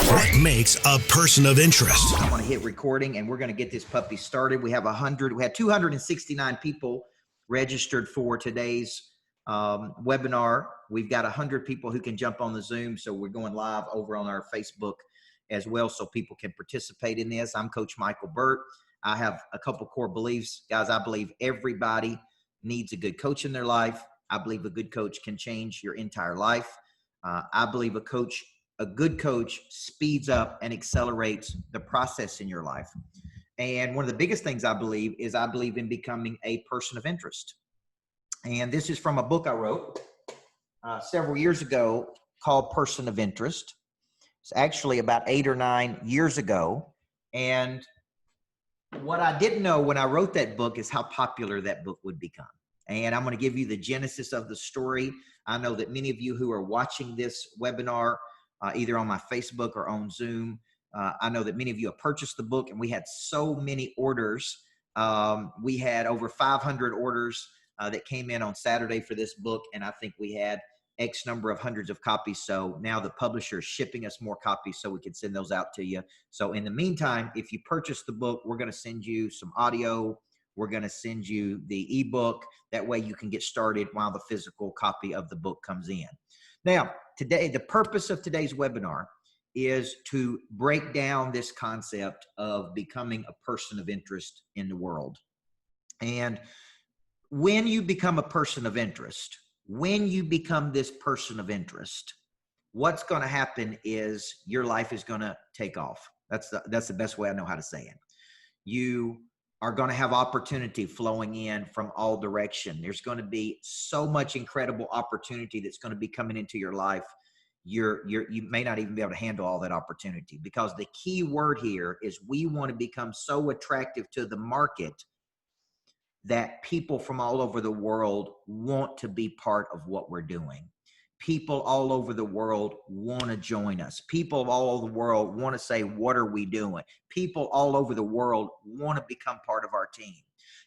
What makes a person of interest? I'm going to hit recording and we're going to get this puppy started. We had 269 people registered for today's webinar. We've got 100 people who can jump on the Zoom. So we're going live over on our Facebook as well so people can participate in this. I'm Coach Micheal Burt. I have a couple core beliefs. Guys, I believe everybody needs a good coach in their life. I believe a good coach can change your entire life. I believe a good coach speeds up and accelerates the process in your life. And one of the biggest things I believe in becoming a person of interest. And this is from a book I wrote several years ago called Person of Interest. It's actually about 8 or 9 years ago. And what I didn't know when I wrote that book is how popular that book would become. And I'm going to give you the genesis of the story. I know that many of you who are watching this webinar, either on my Facebook or on Zoom, I know that many of you have purchased the book, and we had so many orders. We had over 500 orders that came in on Saturday for this book, and I think we had X number of hundreds of copies. So now the publisher is shipping us more copies so we can send those out to you. So in the meantime, if you purchase the book, we're going to send you some audio. We're going to send you the ebook. That way you can get started while the physical copy of the book comes in. Now, today, the purpose of today's webinar is to break down this concept of becoming a person of interest in the world. And when you become a person of interest, when you become this person of interest, what's going to happen is your life is going to take off. That's the best way I know how to say it. You are going to have opportunity flowing in from all direction. There's going to be so much incredible opportunity that's going to be coming into your life. You may not even be able to handle all that opportunity, because the key word here is we want to become so attractive to the market that people from all over the world want to be part of what we're doing. People all over the world want to join us. People all over the world want to say, what are we doing? People all over the world want to become part of our team.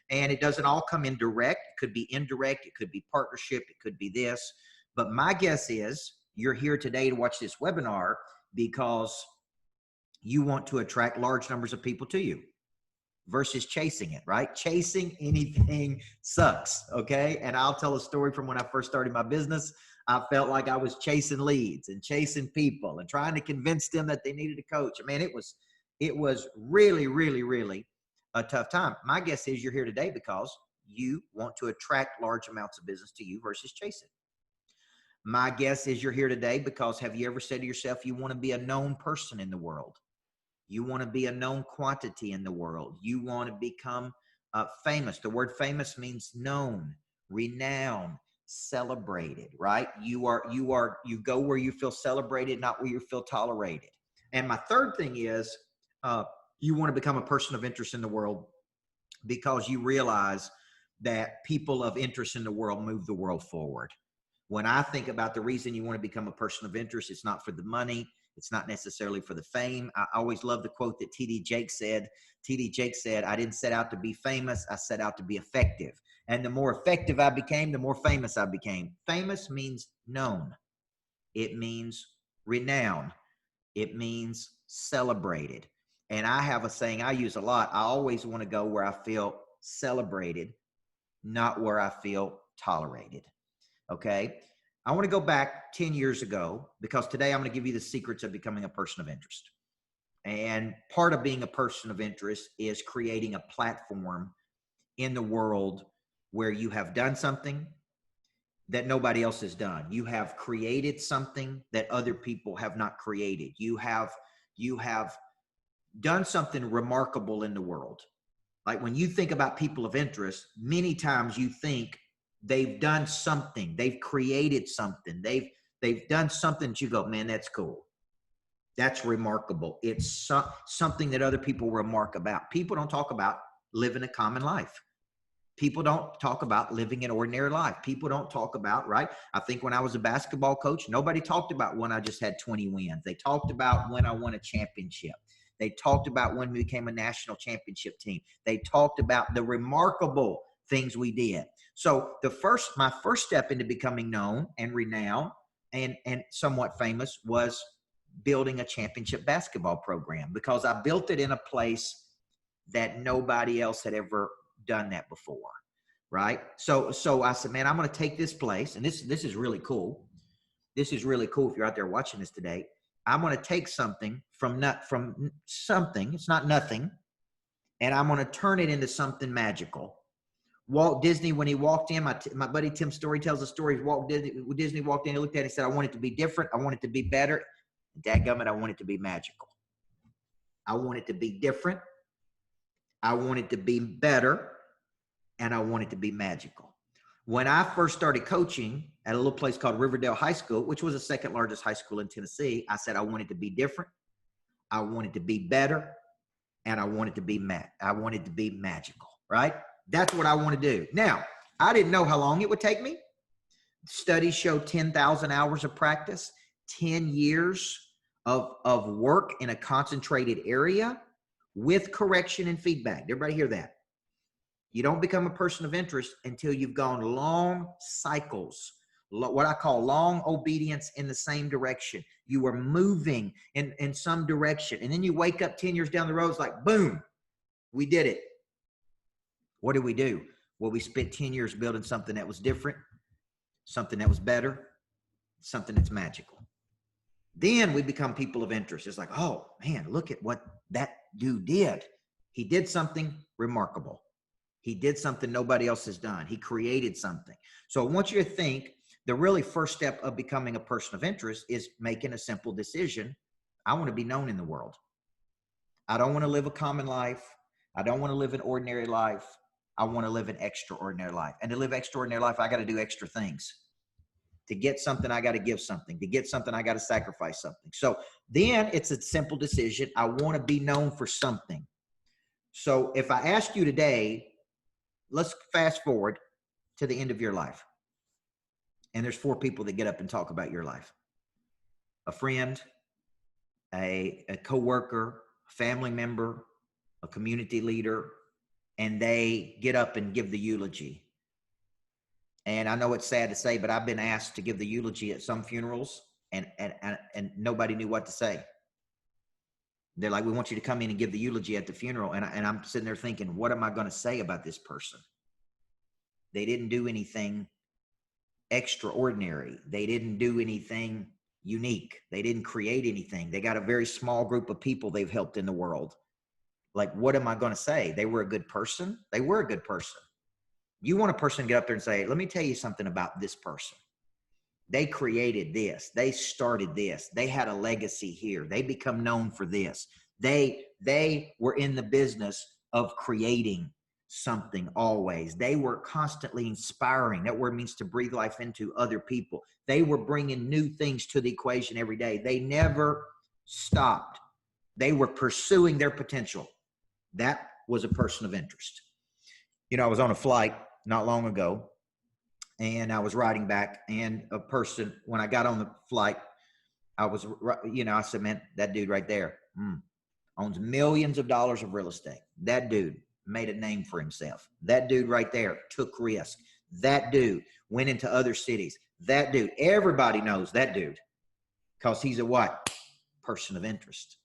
And it doesn't all come in direct. It could be indirect. It could be partnership. It could be this. But my guess is you're here today to watch this webinar because you want to attract large numbers of people to you versus chasing it, right? Chasing anything sucks, okay? And I'll tell a story from when I first started my business. I felt like I was chasing leads and chasing people and trying to convince them that they needed a coach. I mean, it was really, really, really a tough time. My guess is you're here today because you want to attract large amounts of business to you versus chase it. My guess is you're here today because have you ever said to yourself, you want to be a known person in the world? You want to be a known quantity in the world. You want to become famous. The word famous means known, renowned, celebrated, right? You go where you feel celebrated, not where you feel tolerated. And my third thing is you want to become a person of interest in the world because you realize that people of interest in the world move the world forward. When I think about the reason you want to become a person of interest, it's not for the money. It's not necessarily for the fame. I always love the quote that T.D. Jakes said. T.D. Jakes said, I didn't set out to be famous. I set out to be effective. And the more effective I became, the more famous I became. Famous means known. It means renowned. It means celebrated. And I have a saying I use a lot. I always want to go where I feel celebrated, not where I feel tolerated. Okay? I want to go back 10 years ago because today I'm going to give you the secrets of becoming a person of interest. And part of being a person of interest is creating a platform in the world where you have done something that nobody else has done. You have created something that other people have not created. You have done something remarkable in the world. Like when you think about people of interest, many times you think they've done something, they've created something, they've done something that you go, man, that's cool. That's remarkable. It's something that other people remark about. People don't talk about living a common life. People don't talk about living an ordinary life. People don't talk about, right? I think when I was a basketball coach, nobody talked about when I just had 20 wins. They talked about when I won a championship. They talked about when we became a national championship team. They talked about the remarkable things we did. So my first step into becoming known and renowned and somewhat famous was building a championship basketball program, because I built it in a place that nobody else had ever done that before, right? So I said, man, I'm going to take this place, and this is really cool. This is really cool if you're out there watching this today. I'm going to take something from something, it's not nothing, and I'm going to turn it into something magical. Walt Disney, when he walked in, my buddy Tim Story tells a story. Disney walked in, he looked at it and said, I want it to be different. I want it to be better. Dadgummit, I want it to be magical. I want it to be different. I want it to be better. And I want it to be magical. When I first started coaching at a little place called Riverdale High School, which was the second largest high school in Tennessee, I said, I want it to be different. I want it to be better. And I want it to be magical, right? That's what I want to do. Now, I didn't know how long it would take me. Studies show 10,000 hours of practice, 10 years of work in a concentrated area with correction and feedback. Everybody hear that? You don't become a person of interest until you've gone long cycles, what I call long obedience in the same direction. You are moving in some direction. And then you wake up 10 years down the road, it's like, boom, we did it. What did we do? Well, we spent 10 years building something that was different, something that was better, something that's magical. Then we become people of interest. It's like, oh, man, look at what that dude did. He did something remarkable. He did something nobody else has done. He created something. So I want you to think the really first step of becoming a person of interest is making a simple decision. I want to be known in the world. I don't want to live a common life. I don't want to live an ordinary life. I want to live an extraordinary life. And to live extraordinary life, I got to do extra things. To get something, I got to give something. To get something, I got to sacrifice something. So then it's a simple decision. I want to be known for something. So if I ask you today, let's fast forward to the end of your life. And there's 4 people that get up and talk about your life. A friend, a coworker, a family member, a community leader, and they get up and give the eulogy. And I know it's sad to say, but I've been asked to give the eulogy at some funerals, and nobody knew what to say. They're like, we want you to come in and give the eulogy at the funeral. And I'm sitting there thinking, what am I going to say about this person? They didn't do anything extraordinary. They didn't do anything unique. They didn't create anything. They got a very small group of people they've helped in the world. Like, what am I going to say? They were a good person. They were a good person. You want a person to get up there and say, let me tell you something about this person. They created this. They started this. They had a legacy here. They become known for this. They were in the business of creating something always. They were constantly inspiring. That word means to breathe life into other people. They were bringing new things to the equation every day. They never stopped. They were pursuing their potential. That was a person of interest. You know, I was on a flight not long ago, and I was riding back, and a person, when I got on the flight, I said, man, that dude right there owns millions of dollars of real estate. That dude made a name for himself. That dude right there took risk. That dude went into other cities. That dude, everybody knows that dude because he's a what? Person of interest.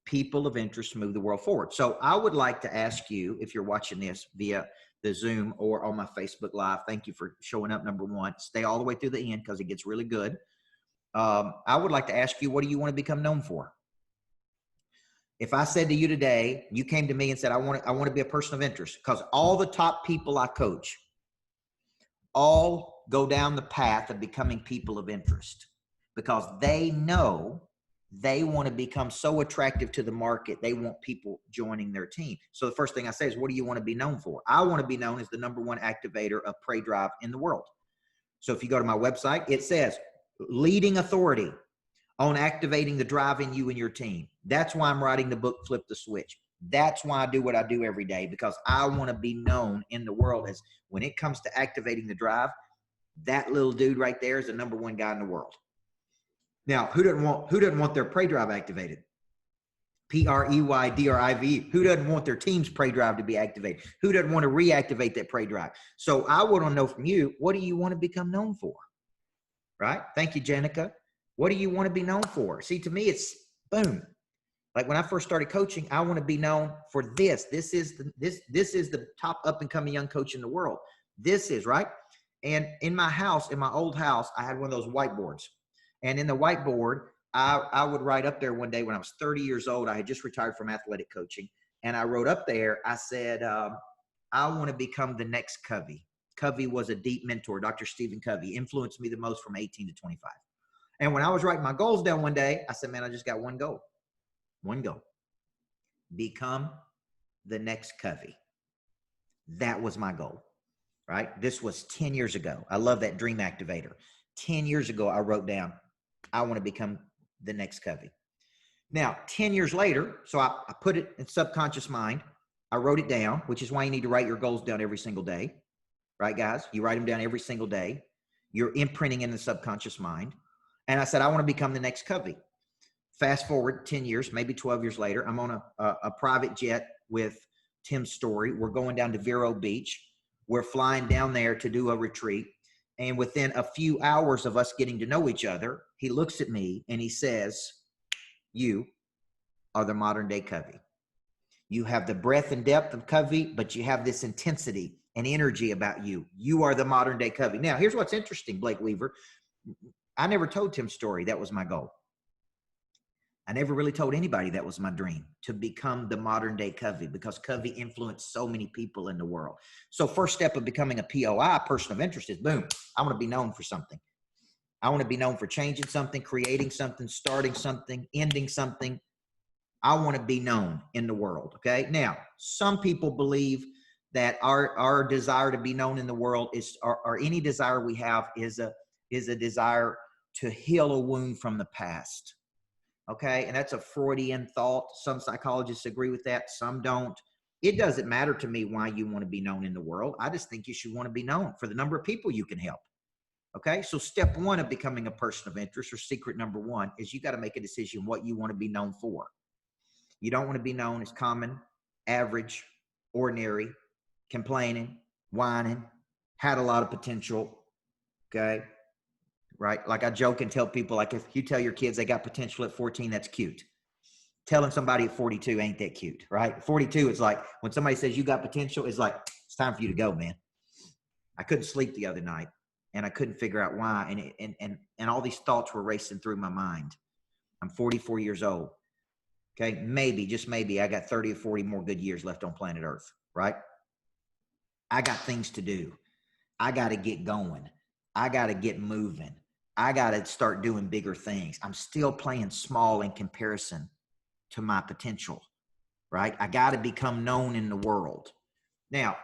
People of interest move the world forward. So I would like to ask you, if you're watching this via the Zoom or on my Facebook Live, thank you for showing up, number one. Stay all the way through the end because it gets really good. I would like to ask you, what do you want to become known for? If I said to you today, you came to me and said, I want to be a person of interest, because all the top people I coach all go down the path of becoming people of interest, because they know they want to become so attractive to the market. They want people joining their team. So the first thing I say is, what do you want to be known for? I want to be known as the #1 activator of Pray Drive in the world. So if you go to my website, it says leading authority on activating the drive in you and your team. That's why I'm writing the book, Flip the Switch. That's why I do what I do every day, because I want to be known in the world as, when it comes to activating the drive, that little dude right there is the #1 guy in the world. Now, who doesn't want their Pray Drive activated? PREYDRIVE. Who doesn't want their team's Pray Drive to be activated? Who doesn't want to reactivate that Pray Drive? So I want to know from you, what do you want to become known for? Right? Thank you, Jenica. What do you want to be known for? See, to me, it's boom. Like when I first started coaching, I want to be known for this. This is the top up and coming young coach in the world. This is right. And in my house, in my old house, I had one of those whiteboards. And in the whiteboard, I would write up there one day when I was 30 years old. I had just retired from athletic coaching. And I wrote up there, I said, I want to become the next Covey. Covey was a deep mentor. Dr. Stephen Covey influenced me the most from 18 to 25. And when I was writing my goals down one day, I said, man, I just got one goal. One goal. Become the next Covey. That was my goal, right? This was 10 years ago. I love that dream activator. 10 years ago, I wrote down, I want to become the next Covey. Now, 10 years later, so I put it in subconscious mind. I wrote it down, which is why you need to write your goals down every single day. Right, guys? You write them down every single day. You're imprinting in the subconscious mind. And I said, I want to become the next Covey. Fast forward 10 years, maybe 12 years later, I'm on a private jet with Tim Story. We're going down to Vero Beach. We're flying down there to do a retreat. And within a few hours of us getting to know each other, he looks at me and he says, you are the modern day Covey. You have the breadth and depth of Covey, but you have this intensity and energy about you. You are the modern day Covey. Now, here's what's interesting, Blake Weaver. I never told Tim Story that was my goal. I never really told anybody that was my dream, to become the modern day Covey, because Covey influenced so many people in the world. So first step of becoming a POI, person of interest, is boom, I want to be known for something. I want to be known for changing something, creating something, starting something, ending something. I want to be known in the world, okay? Now, some people believe that our desire to be known in the world is, or any desire we have is a desire to heal a wound from the past. Okay, and that's a Freudian thought. Some psychologists agree with that, some don't. It doesn't matter to me why you want to be known in the world. I just think you should want to be known for the number of people you can help. Okay, so step one of becoming a person of interest, or secret number one, is you got to make a decision what you want to be known for. You don't want to be known as common, average, ordinary, complaining, whining, had a lot of potential. Okay. Right? Like I joke and tell people, like if you tell your kids they got potential at 14, that's cute. Telling somebody at 42 ain't that cute, right? 42, it's like when somebody says you got potential, it's like, it's time for you to go, man. I couldn't sleep the other night and I couldn't figure out why. And all these thoughts were racing through my mind. I'm 44 years old. Okay. Maybe, just maybe, I got 30 or 40 more good years left on planet Earth, right? I got things to do. I got to get going. I got to get moving. I got to start doing bigger things. I'm still playing small in comparison to my potential, right? I got to become known in the world. Now,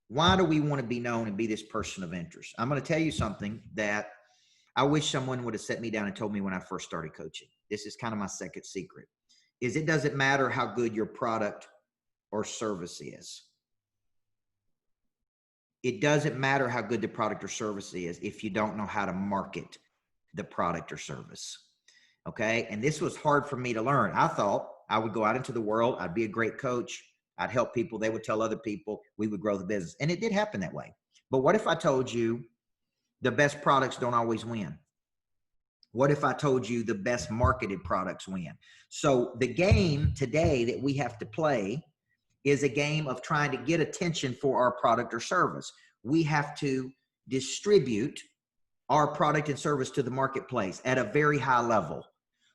why do we want to be known and be this person of interest? I'm going to tell you something that I wish someone would have set me down and told me when I first started coaching. This is kind of my second secret, is it doesn't matter how good your product or service is. It doesn't matter how good the product or service is if you don't know how to market the product or service. Okay. And this was hard for me to learn. I thought I would go out into the world. I'd be a great coach. I'd help people. They would tell other people. We would grow the business. And it did happen that way. But what if I told you the best products don't always win? What if I told you the best marketed products win? So the game today that we have to play is a game of trying to get attention for our product or service. We have to distribute our product and service to the marketplace at a very high level.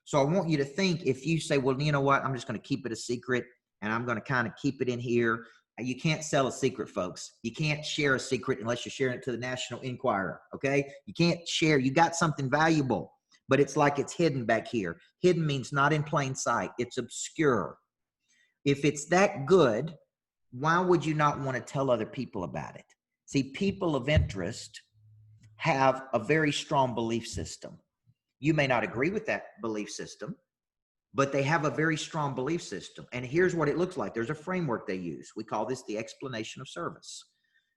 So I want you to think, if you say, well, you know what, I'm just going to keep it a secret and I'm going to kind of keep it in here. You can't sell a secret, folks. You can't share a secret unless you're sharing it to the National Enquirer, okay? You can't share. You got something valuable, but it's like it's hidden back here. Hidden means not in plain sight. It's obscure. If it's that good, why would you not want to tell other people about it? See, people of interest have a very strong belief system. You may not agree with that belief system, but they have a very strong belief system. And here's what it looks like. There's a framework they use. We call this the explanation of service.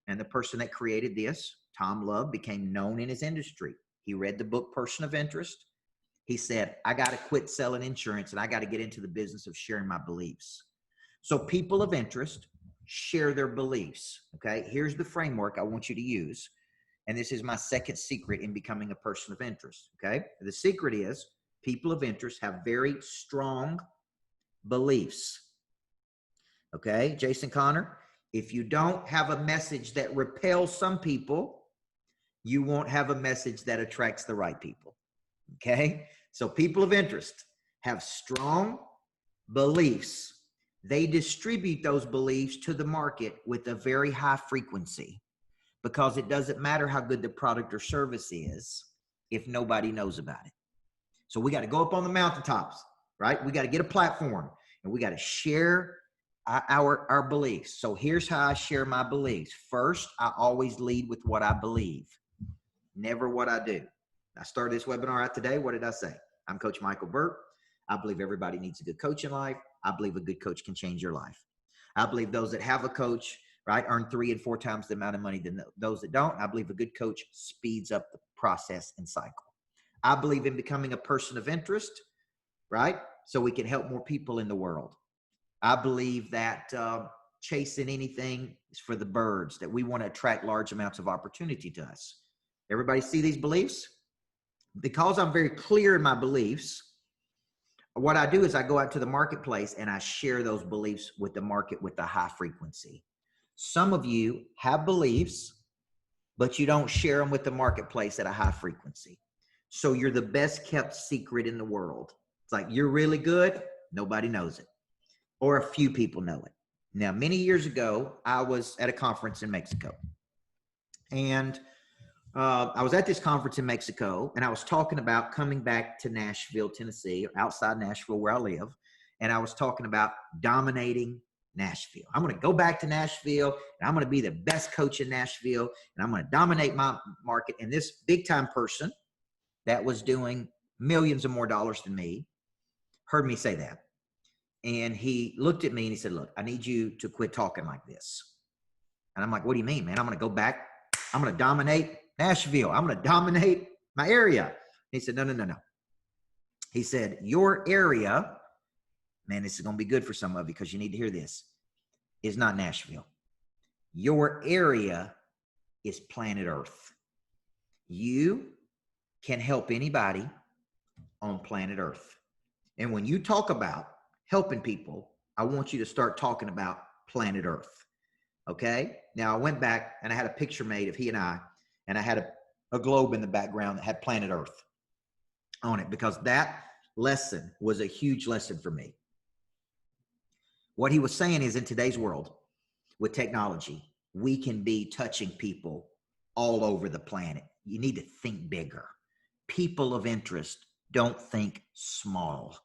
And the person that created this, Tom Love, became known in his industry. He read the book Person of Interest. He said, I got to quit selling insurance and I got to get into the business of sharing my beliefs. So people of interest share their beliefs. Okay. Here's the framework I want you to use. And this is my second secret in becoming a person of interest. Okay. The secret is people of interest have very strong beliefs. Okay. Jason Connor, if you don't have a message that repels some people, you won't have a message that attracts the right people. Okay. So people of interest have strong beliefs. They distribute those beliefs to the market with a very high frequency, because it doesn't matter how good the product or service is if nobody knows about it. So we got to go up on the mountaintops, right? We got to get a platform and we got to share our beliefs. So here's how I share my beliefs. First, I always lead with what I believe, never what I do. I started this webinar out today. What did I say? I'm Coach Micheal Burt. I believe everybody needs a good coach in life. I believe a good coach can change your life. I believe those that have a coach, right, earn 3 and 4 times the amount of money than those that don't. I believe a good coach speeds up the process and cycle. I believe in becoming a person of interest, right, so we can help more people in the world. I believe that chasing anything is for the birds, that we want to attract large amounts of opportunity to us. Everybody see these beliefs? Because I'm very clear in my beliefs, what I do is I go out to the marketplace and I share those beliefs with the market with a high frequency. Some of you have beliefs, but you don't share them with the marketplace at a high frequency. So you're the best kept secret in the world. It's like you're really good. Nobody knows it, or a few people know it. Now, many years ago, I was at a conference in Mexico, and I was at this conference in Mexico, and I was talking about coming back to Nashville, Tennessee, outside Nashville where I live. And I was talking about dominating Nashville. I'm going to go back to Nashville, and I'm going to be the best coach in Nashville, and I'm going to dominate my market. And this big time person that was doing millions of more dollars than me heard me say that. And he looked at me and he said, look, I need you to quit talking like this. And I'm like, what do you mean, man? I'm going to go back. I'm going to dominate Nashville. I'm going to dominate my area. He said, no. He said, your area, man, this is going to be good for some of you because you need to hear this, is not Nashville. Your area is planet Earth. You can help anybody on planet Earth. And when you talk about helping people, I want you to start talking about planet Earth. Okay? Now, I went back and I had a picture made of he and I had a globe in the background that had planet Earth on it, because that lesson was a huge lesson for me. What he was saying is, in today's world with technology, we can be touching people all over the planet. You need to think bigger. People of interest don't think small.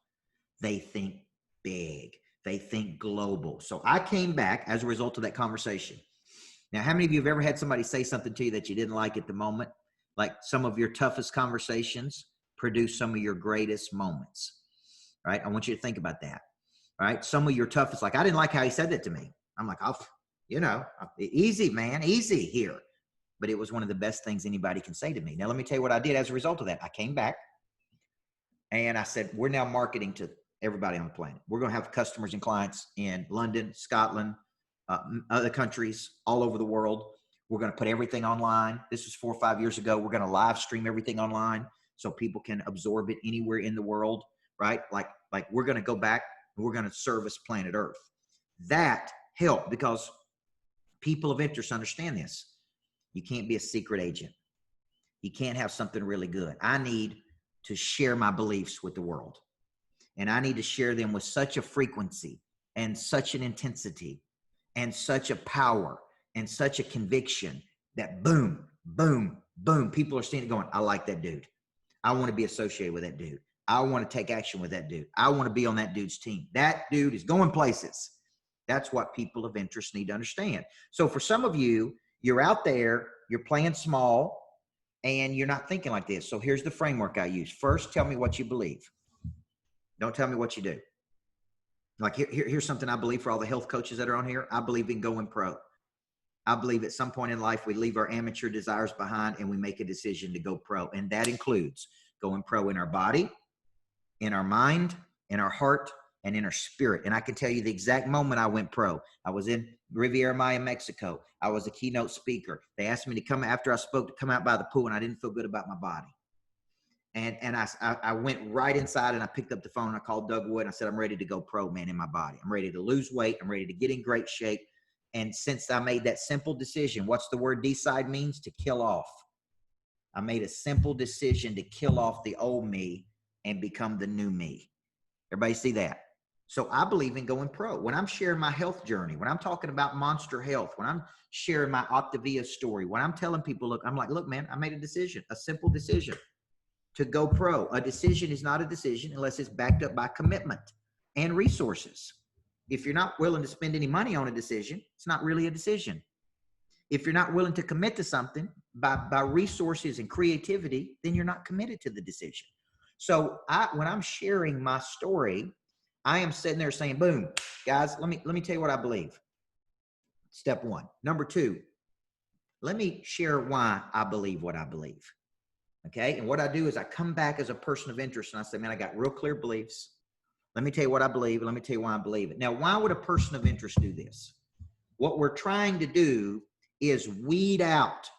They think big. They think global. So I came back as a result of that conversation. Now, how many of you have ever had somebody say something to you that you didn't like at the moment? Like some of your toughest conversations produce some of your greatest moments, right? I want you to think about that, right? Some of your toughest, like, I didn't like how he said that to me. I'm like, oh, easy, man, easy here. But it was one of the best things anybody can say to me. Now, let me tell you what I did as a result of that. I came back and I said, we're now marketing to everybody on the planet. We're going to have customers and clients in London, Scotland, other countries all over the world. We're going to put everything online. This was 4 or 5 years ago. We're going to live stream everything online so people can absorb it anywhere in the world, right? Like we're going to go back and we're going to service planet Earth. That helped because people of interest understand this. You can't be a secret agent. You can't have something really good. I need to share my beliefs with the world. And I need to share them with such a frequency and such an intensity and such a power and such a conviction that boom, boom, boom, people are seeing it going, I like that dude. I want to be associated with that dude. I want to take action with that dude. I want to be on that dude's team. That dude is going places. That's what people of interest need to understand. So for some of you, you're out there, you're playing small, and you're not thinking like this. So here's the framework I use. First, tell me what you believe. Don't tell me what you do. Like here's something I believe for all the health coaches that are on here. I believe in going pro. I believe at some point in life, we leave our amateur desires behind and we make a decision to go pro. And that includes going pro in our body, in our mind, in our heart, and in our spirit. And I can tell you the exact moment I went pro. I was in Riviera Maya, Mexico. I was a keynote speaker. They asked me to come after I spoke to come out by the pool, and I didn't feel good about my body. And I went right inside and I picked up the phone and I called Doug Wood and I said, I'm ready to go pro, man, in my body. I'm ready to lose weight. I'm ready to get in great shape. And since I made that simple decision, what's the word decide means? To kill off. I made a simple decision to kill off the old me and become the new me. Everybody see that? So I believe in going pro. When I'm sharing my health journey, when I'm talking about Monster Health, when I'm sharing my Optavia story, when I'm telling people, look, I'm like, look, man, I made a decision, a simple decision to go pro. A decision is not a decision unless it's backed up by commitment and resources. If you're not willing to spend any money on a decision, it's not really a decision. If you're not willing to commit to something by resources and creativity, then you're not committed to the decision. So when I'm sharing my story, I am sitting there saying, boom, guys, let me tell you what I believe. Step one. Number two, let me share why I believe what I believe. Okay. And what I do is I come back as a person of interest and I say, man, I got real clear beliefs. Let me tell you what I believe. And let me tell you why I believe it. Now, why would a person of interest do this? What we're trying to do is weed out.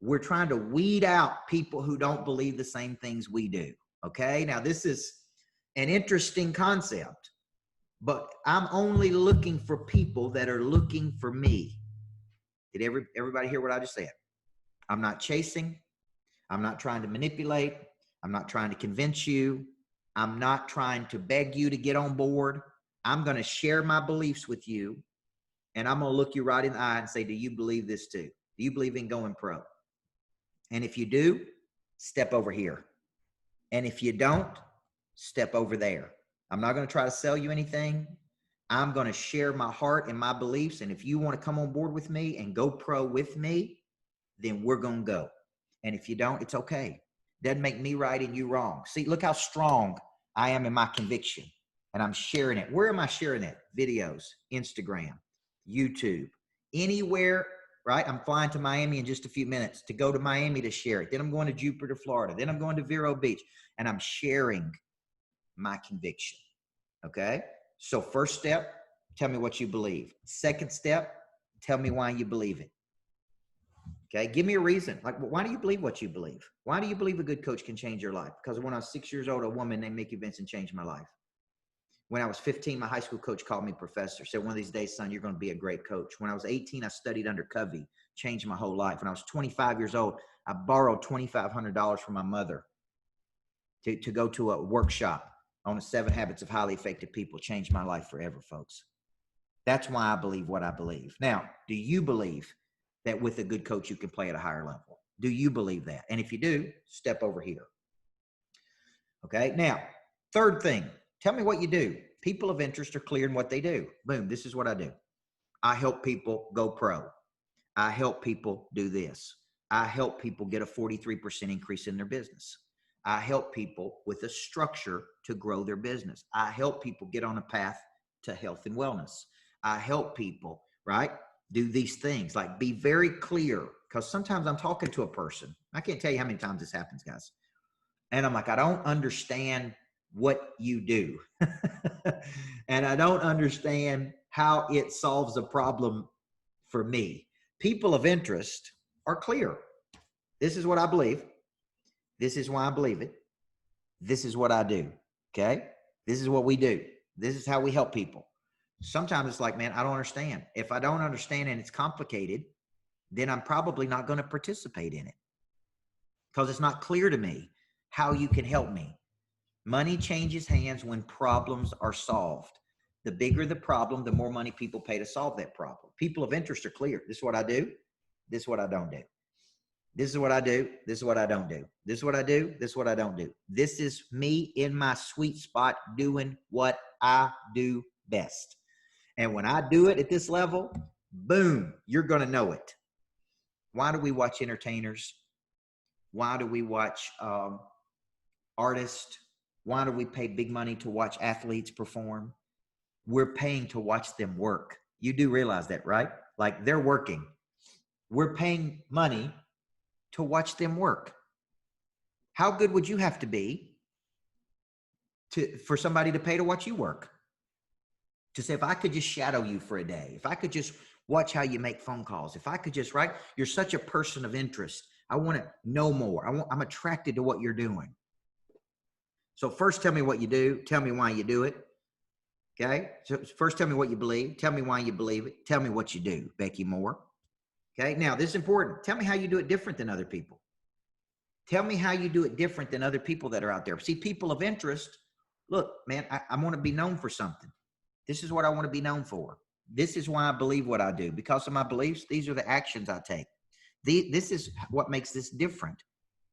We're trying to weed out people who don't believe the same things we do. Okay. Now, this is an interesting concept, but I'm only looking for people that are looking for me. Did everybody hear what I just said? I'm not chasing. I'm not trying to manipulate. I'm not trying to convince you. I'm not trying to beg you to get on board. I'm going to share my beliefs with you, and I'm going to look you right in the eye and say, do you believe this too? Do you believe in going pro? And if you do, step over here. And if you don't, step over there. I'm not going to try to sell you anything. I'm going to share my heart and my beliefs, and if you want to come on board with me and go pro with me, then we're going to go. And if you don't, it's okay. Doesn't make me right and you wrong. See, look how strong I am in my conviction. And I'm sharing it. Where am I sharing it? Videos, Instagram, YouTube, anywhere, right? I'm flying to Miami in just a few minutes to go to Miami to share it. Then I'm going to Jupiter, Florida. Then I'm going to Vero Beach. And I'm sharing my conviction. Okay? So first step, tell me what you believe. Second step, tell me why you believe it. Okay, give me a reason. Like, why do you believe what you believe? Why do you believe a good coach can change your life? Because when I was 6 years old, a woman named Mickey Vincent changed my life. When I was 15, my high school coach called me professor. Said, one of these days, son, you're going to be a great coach. When I was 18, I studied under Covey. Changed my whole life. When I was 25 years old, I borrowed $2,500 from my mother to go to a workshop on the 7 Habits of Highly Effective People. Changed my life forever, folks. That's why I believe what I believe. Now, do you believe that with a good coach, you can play at a higher level? Do you believe that? And if you do, step over here. Okay. Now, third thing, tell me what you do. People of interest are clear in what they do. Boom. This is what I do. I help people go pro. I help people do this. I help people get a 43% increase in their business. I help people with a structure to grow their business. I help people get on a path to health and wellness. I help people, right, do these things. Like, be very clear, because sometimes I'm talking to a person. I can't tell you how many times this happens, guys. And I'm like, I don't understand what you do. And I don't understand how it solves a problem for me. People of interest are clear. This is what I believe. This is why I believe it. This is what I do. Okay. This is what we do. This is how we help people. Sometimes it's like, man, I don't understand. If I don't understand and it's complicated, then I'm probably not going to participate in it, because it's not clear to me how you can help me. Money changes hands when problems are solved. The bigger the problem, the more money people pay to solve that problem. People of interest are clear. This is what I do. This is what I don't do. This is what I do. This is what I don't do. This is what I do. This is what I don't do. This is me in my sweet spot doing what I do best. And when I do it at this level, boom, you're going to know it. Why do we watch entertainers? Why do we watch artists? Why do we pay big money to watch athletes perform? We're paying to watch them work. You do realize that, right? Like, they're working. We're paying money to watch them work. How good would you have to be for somebody to pay to watch you work? To say, if I could just shadow you for a day, if I could just Watch how you make phone calls. If I could just, right? You're such a person of interest. I want to know more. I'm attracted to what you're doing. So first tell me what you do. Tell me why you do it. Okay. So first tell me what you believe. Tell me why you believe it. Tell me what you do, Becky Moore. Okay. Now this is important. Tell me how you do it different than other people. Tell me how you do it different than other people that are out there. See, people of interest, look, man, I want to be known for something. This is what I want to be known for. This is why I believe what I do. Because of my beliefs, these are the actions I take. This is what makes this different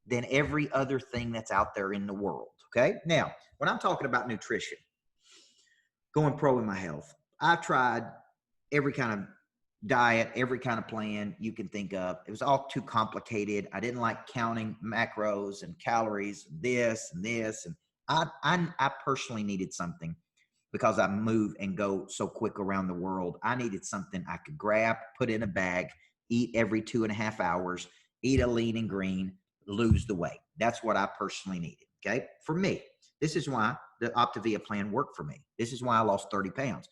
than every other thing that's out there in the world. Okay. Now, when I'm talking about nutrition, going pro in my health, I've tried every kind of diet, every kind of plan you can think of. It was all too complicated. I didn't like counting macros and calories, and this and this. And I personally needed something because I move and go so quick around the world. I needed something I could grab, put in a bag, eat every 2.5 hours, eat a lean and green, lose the weight. That's what I personally needed. Okay. For me, this is why the Optavia plan worked for me. This is why I lost 30 pounds.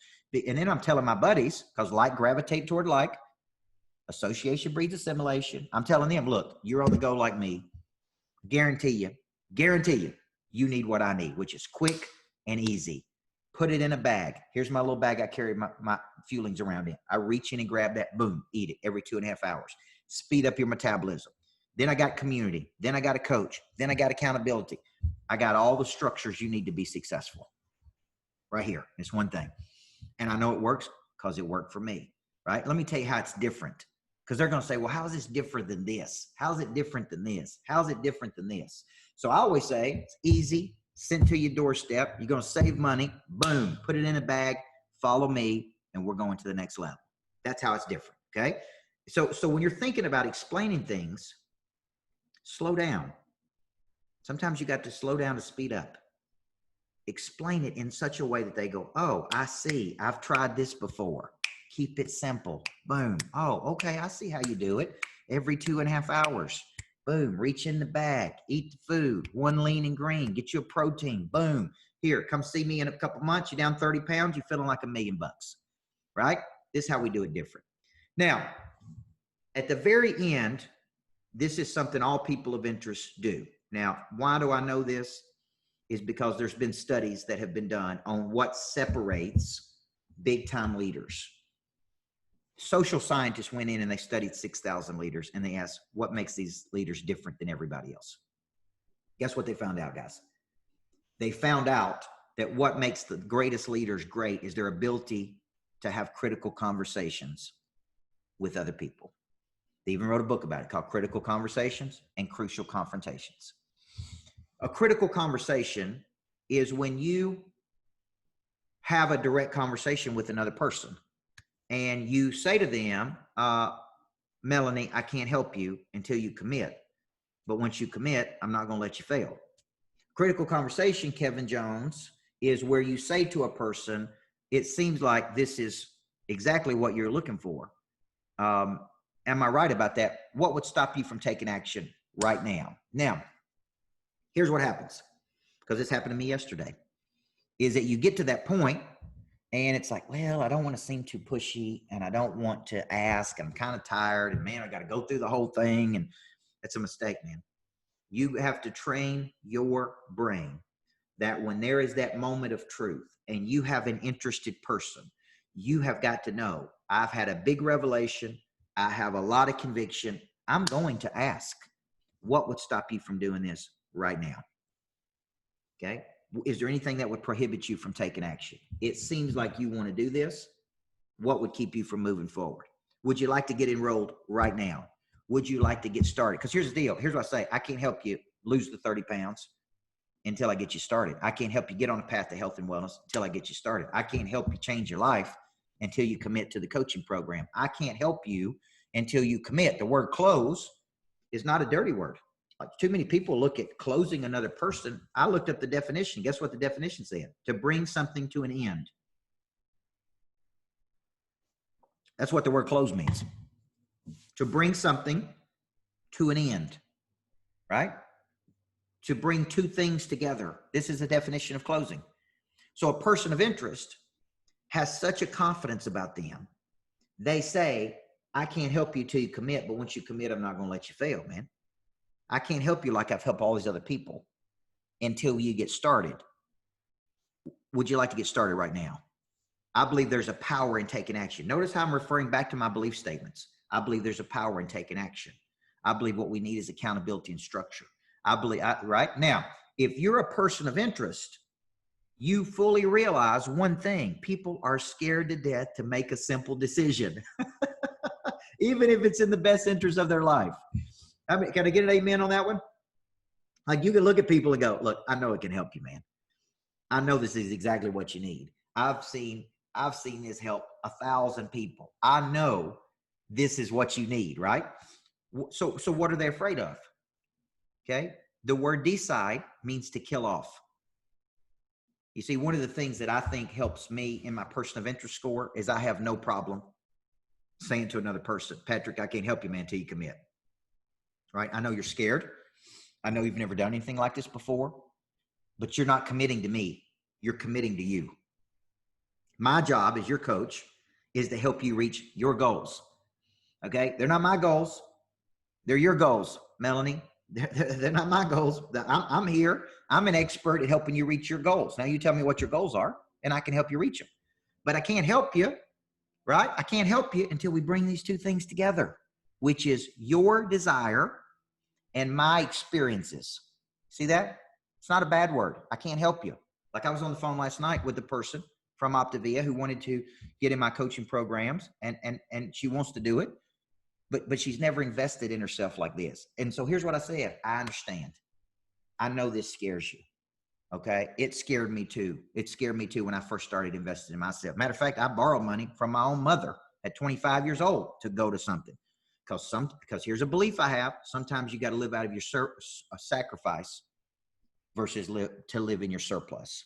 And then I'm telling my buddies, because like gravitate toward like, association breeds assimilation. I'm telling them, look, you're on the go like me. Guarantee you, you need what I need, which is quick and easy. Put it in a bag. Here's my little bag I carry my fuelings around in. I reach in and grab that, boom, eat it every 2.5 hours. Speed up your metabolism. Then I got community. Then I got a coach. Then I got accountability. I got all the structures you need to be successful. Right here. It's one thing. And I know it works because it worked for me. Right? Let me tell you how it's different. Because they're going to say, well, how is this different than this? How is it different than this? How is it different than this? So I always say it's easy. Sent to your doorstep. You're going to save money. Boom. Put it in a bag. Follow me. And we're going to the next level. That's how it's different. Okay. So when you're thinking about explaining things, slow down. Sometimes you got to slow down to speed up. Explain it in such a way that they go, oh, I see. I've tried this before. Keep it simple. Boom. Oh, okay. I see how you do it. Every 2.5 hours. Boom. Reach in the bag. Eat the food. One lean and green. Get you a protein. Boom. Here, come see me in a couple months. You're down 30 pounds. You're feeling like $1 million. Right? This is how we do it different. Now, at the very end, this is something all people of interest do. Now, why do I know this? Is because there's been studies that have been done on what separates big time leaders. Social scientists went in and they studied 6,000 leaders and they asked what makes these leaders different than everybody else. Guess what they found out, guys? They found out that what makes the greatest leaders great is their ability to have critical conversations with other people. They even wrote a book about it called Critical Conversations and Crucial Confrontations. A critical conversation is when you have a direct conversation with another person and you say to them, Melanie, I can't help you until you commit. But once you commit, I'm not going to let you fail. Critical conversation, Kevin Jones, is where you say to a person, it seems like this is exactly what you're looking for. Am I right about that? What would stop you from taking action right now? Now, here's what happens, because this happened to me yesterday, is that you get to that point and it's like, well, I don't want to seem too pushy and I don't want to ask. I'm kind of tired and man, I got to go through the whole thing. And that's a mistake, man. You have to train your brain that when there is that moment of truth and you have an interested person, you have got to know, I've had a big revelation. I have a lot of conviction. I'm going to ask, what would stop you from doing this right now? Okay. Is there anything that would prohibit you from taking action? It seems like you want to do this. What would keep you from moving forward? Would you like to get enrolled right now? Would you like to get started? Because here's the deal. Here's what I say. I can't help you lose the 30 pounds until I get you started. I can't help you get on a path to health and wellness until I get you started. I can't help you change your life until you commit to the coaching program. I can't help you until you commit. The word close is not a dirty word. Like too many people look at closing another person. I looked up the definition. Guess what the definition said? To bring something to an end. That's what the word close means. To bring something to an end, right? To bring two things together. This is the definition of closing. So a person of interest has such a confidence about them They say, I can't help you till you commit, but once you commit, I'm not going to let you fail, man. I can't help you like I've helped all these other people until you get started. Would you like to get started right now? I believe there's a power in taking action. Notice how I'm referring back to my belief statements. I believe there's a power in taking action. I believe what we need is accountability and structure. I believe, right? Now, if you're a person of interest, you fully realize one thing: people are scared to death to make a simple decision, even if it's in the best interest of their life. I mean, can I get an amen on that one? Like, you can look at people and go, look, I know it can help you, man. I know this is exactly what you need. I've seen this help 1,000 people. I know this is what you need, right? So what are they afraid of? Okay. The word decide means to kill off. You see, one of the things that I think helps me in my person of interest score is I have no problem saying to another person, Patrick, I can't help you, man, until you commit. Right? I know you're scared. I know you've never done anything like this before, but you're not committing to me. You're committing to you. My job as your coach is to help you reach your goals. Okay? They're not my goals. They're your goals, Melanie. They're not my goals. I'm here. I'm an expert at helping you reach your goals. Now you tell me what your goals are and I can help you reach them. But I can't help you, right? I can't help you until we bring these two things together, which is your desire and my experiences. See that? It's not a bad word. I can't help you. Like, I was on the phone last night with the person from Optavia who wanted to get in my coaching programs, and she wants to do it. But she's never invested in herself like this. And so here's what I said. I understand. I know this scares you. Okay. It scared me too. It scared me too when I first started investing in myself. Matter of fact, I borrowed money from my own mother at 25 years old to go to something. Because here's a belief I have. Sometimes you got to live out of your sacrifice versus to live in your surplus.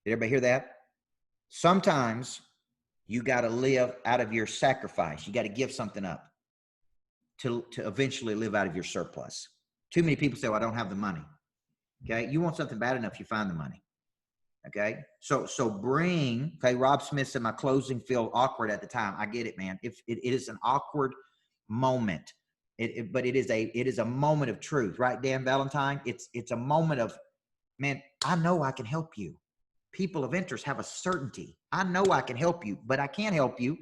Did everybody hear that? Sometimes you got to live out of your sacrifice. You got to give something up to eventually live out of your surplus. Too many people say, well, I don't have the money. Okay. You want something bad enough, you find the money. Okay. So Rob Smith said my closing felt awkward at the time. I get it, man. If it is an awkward moment, but it is a moment of truth, right? Dan Valentine. It's a moment of, man, I know I can help you. People of interest have a certainty. I know I can help you, but I can't help you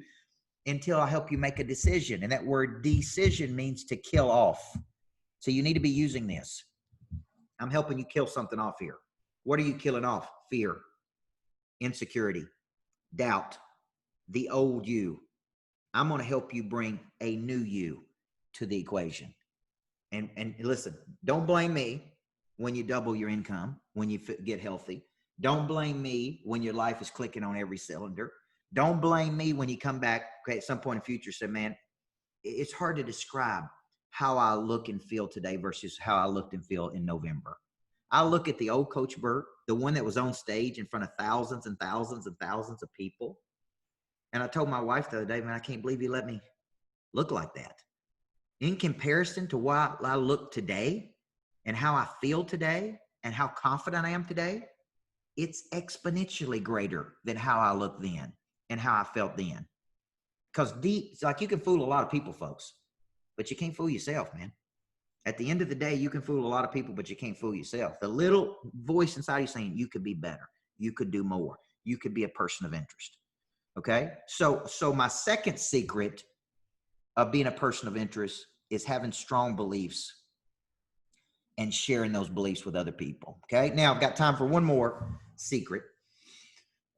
until I help you make a decision. And that word decision means to kill off. So you need to be using this. I'm helping you kill something off here. What are you killing off? Fear, insecurity, doubt, the old you. I'm going to help you bring a new you to the equation. And listen, don't blame me when you double your income, when you get healthy. Don't blame me when your life is clicking on every cylinder. Don't blame me when you come back at some point in the future, say, man, it's hard to describe how I look and feel today versus how I looked and feel in November. I look at the old Coach Burt, the one that was on stage in front of thousands and thousands and thousands of people. And I told my wife the other day, man, I can't believe you let me look like that. In comparison to what I look today and how I feel today and how confident I am today, it's exponentially greater than how I looked then and how I felt then. Because it's like, you can fool a lot of people, folks, but you can't fool yourself, man. At the end of the day, you can fool a lot of people, but you can't fool yourself. The little voice inside you saying you could be better, you could do more, you could be a person of interest. Okay. So my second secret of being a person of interest is having strong beliefs and sharing those beliefs with other people. Okay. Now I've got time for one more secret.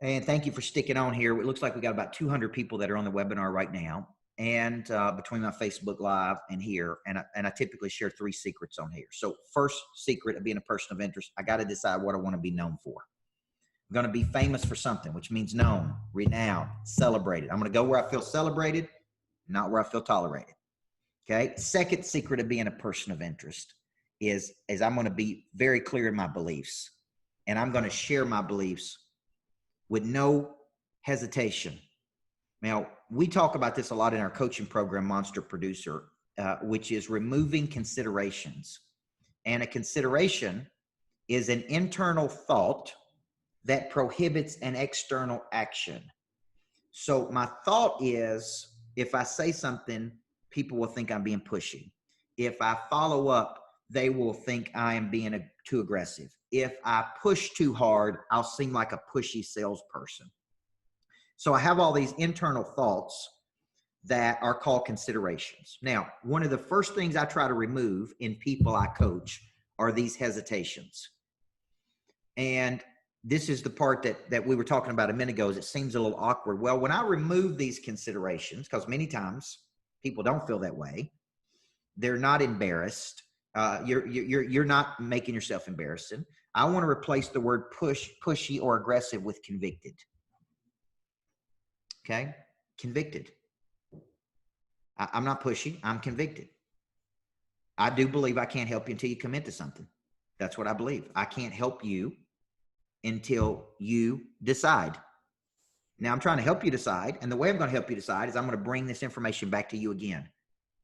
And thank you for sticking on here. It looks like we got about 200 people that are on the webinar right now. And between my Facebook Live and here, and I typically share 3 secrets on here. So first secret of being a person of interest, I got to decide what I want to be known for. I'm going to be famous for something, which means known, renowned, celebrated. I'm going to go where I feel celebrated, not where I feel tolerated. Okay. Second secret of being a person of interest is I'm going to be very clear in my beliefs, and I'm going to share my beliefs with no hesitation. Now, we talk about this a lot in our coaching program, Monster Producer, which is removing considerations. And a consideration is an internal thought that prohibits an external action. So my thought is, If I say something, people will think I'm being pushy. If I follow up, they will think I am being too aggressive. If I push too hard, I'll seem like a pushy salesperson. So I have all these internal thoughts that are called considerations. Now, one of the first things I try to remove in people I coach are these hesitations. And this is the part that we were talking about a minute ago, is it seems a little awkward. Well, when I remove these considerations, because many times people don't feel that way, they're not embarrassed. You're not making yourself embarrassing. I want to replace the word pushy or aggressive with convicted. Okay? Convicted. I'm not pushy. I'm convicted. I do believe I can't help you until you commit to something. That's what I believe. I can't help you until you decide. Now, I'm trying to help you decide. And the way I'm going to help you decide is I'm going to bring this information back to you again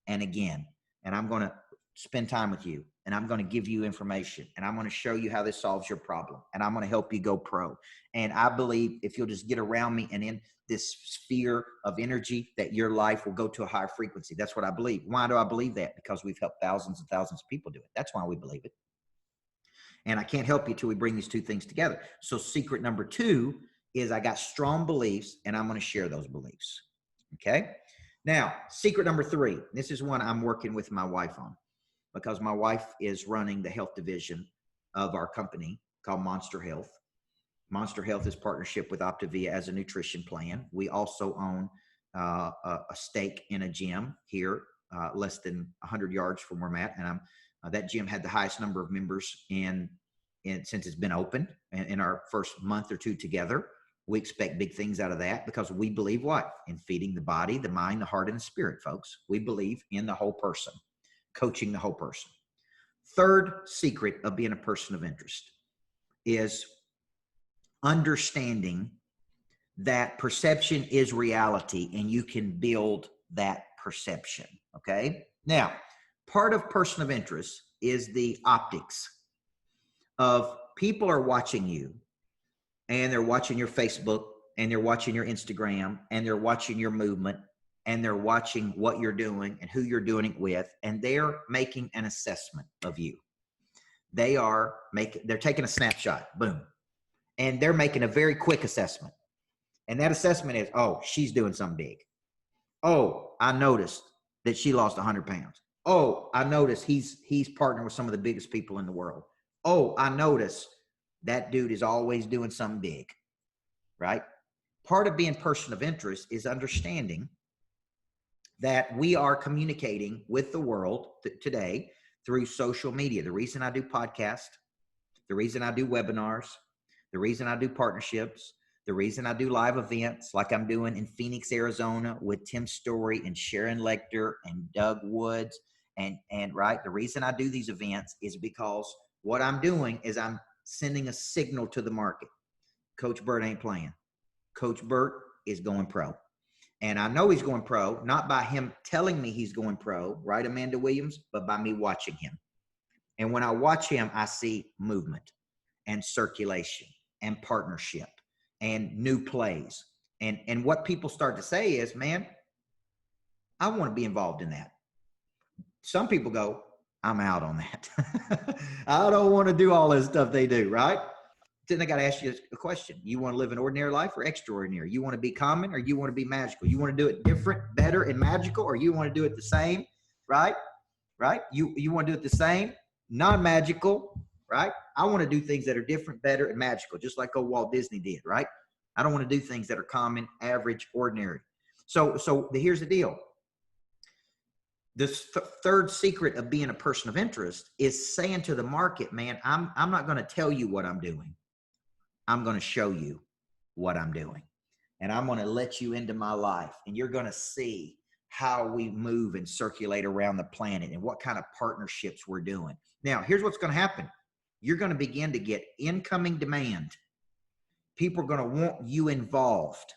and again. And I'm going to spend time with you. And I'm going to give you information. And I'm going to show you how this solves your problem. And I'm going to help you go pro. And I believe if you'll just get around me and in this sphere of energy, that your life will go to a higher frequency. That's what I believe. Why do I believe that? Because we've helped thousands and thousands of people do it. That's why we believe it. And I can't help you till we bring these two things together. So secret number 2 is I got strong beliefs, and I'm going to share those beliefs. Okay. Now, secret number 3, this is one I'm working with my wife on, because my wife is running the health division of our company called Monster Health. Monster Health is partnership with Optavia as a nutrition plan. We also own a stake in a gym here, less than 100 yards from where I'm at. And that gym had the highest number of members since it's been open in our first month or 2 together. We expect big things out of that because we believe what? In feeding the body, the mind, the heart, and the spirit, folks. We believe in the whole person, coaching the whole person. Third secret of being a person of interest is understanding that perception is reality and you can build that perception. Okay. Now, part of person of interest is the optics of people are watching you, and they're watching your Facebook, and they're watching your Instagram, and they're watching your movement, and they're watching what you're doing and who you're doing it with, and they're making an assessment of you. They're taking a snapshot, boom. And they're making a very quick assessment. And that assessment is, oh, she's doing something big. Oh, I noticed that she lost 100 pounds. Oh, I noticed he's partnered with some of the biggest people in the world. Oh, I noticed that dude is always doing something big, right? Part of being person of interest is understanding that we are communicating with the world today through social media. The reason I do podcasts, the reason I do webinars, the reason I do partnerships, the reason I do live events like I'm doing in Phoenix, Arizona with Tim Story and Sharon Lecter and Doug Woods. And right, the reason I do these events is because what I'm doing is I'm sending a signal to the market. Coach Burt ain't playing. Coach Burt is going pro. And I know he's going pro, not by him telling me he's going pro, right, Amanda Williams, but by me watching him. And when I watch him, I see movement and circulation and partnership and new plays. And what people start to say is, man, I want to be involved in that. Some people go, I'm out on that. I don't want to do all this stuff they do, right? Then I got to ask you a question. You want to live an ordinary life or extraordinary? You want to be common or you want to be magical? You want to do it different, better, and magical, or you want to do it the same, right? Right? You want to do it the same, non-magical, right? I want to do things that are different, better, and magical, just like old Walt Disney did, right? I don't want to do things that are common, average, ordinary. So here's the deal. This third secret of being a person of interest is saying to the market, man, I'm not going to tell you what I'm doing. I'm going to show you what I'm doing. And I'm going to let you into my life. And you're going to see how we move and circulate around the planet and what kind of partnerships we're doing. Now, here's what's going to happen. You're going to begin to get incoming demand. People are going to want you involved.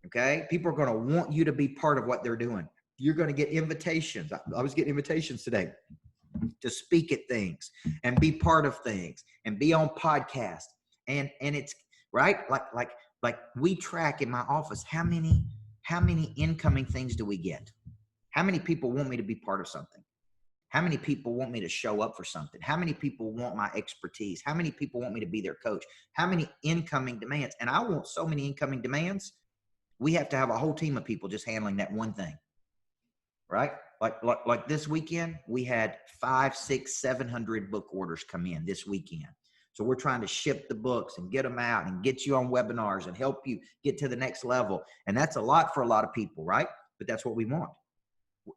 Okay? People are going to want you to be part of what they're doing. You're going to get invitations. I was getting invitations today to speak at things and be part of things and be on podcasts. And it's right. Like we track in my office, how how many incoming things do we get? How many people want me to be part of something? How many people want me to show up for something? How many people want my expertise? How many people want me to be their coach? How many incoming demands? And I want so many incoming demands. We have to have a whole team of people just handling that one thing, right? Like this weekend, we had 500, 600, 700 book orders come in this weekend. So we're trying to ship the books and get them out and get you on webinars and help you get to the next level. And that's a lot for a lot of people, right? But that's what we want.